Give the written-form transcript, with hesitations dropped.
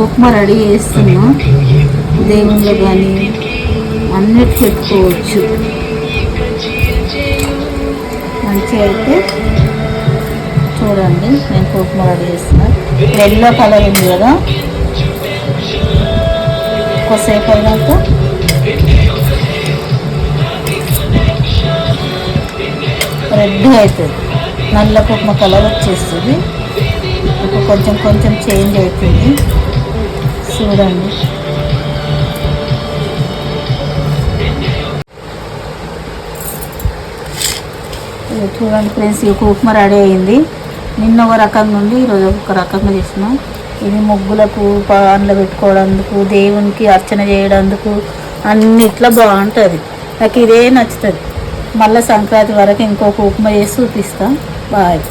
Upma ready చేస్తున్నాం. దేవుళ్ళు కానీ అన్నిటి పెట్టుకోవచ్చు. మంచిగా అయితే చూడండి, నేను ఉప్మా రెడీ చేస్తున్నా. ఎల్లో కలర్ ఉంది కదా, కొద్దిసేపు అయినాక రెడ్ అవుతుంది, నల్ల ఉప్మా కలర్ వచ్చేస్తుంది. ఇప్పుడు కొంచెం కొంచెం చేంజ్ అవుతుంది చూడండి. చూడండి ఫ్రెండ్స్, ఈ ఉప్మా రెడీ అయింది. నిన్న ఒక రకంగా ఉండి ఈరోజు ఒక రకంగా చేసినాం. ఇది ముగ్గులకు పాన్లో పెట్టుకోవడానికి, దేవునికి అర్చన చేయడానికి అన్నిట్లో బాగుంటుంది. నాకు ఇదే నచ్చుతుంది. మళ్ళీ సంక్రాంతి వరకు ఇంకొక ఉప్మా చేసి చూపిస్తాం. బాయ్.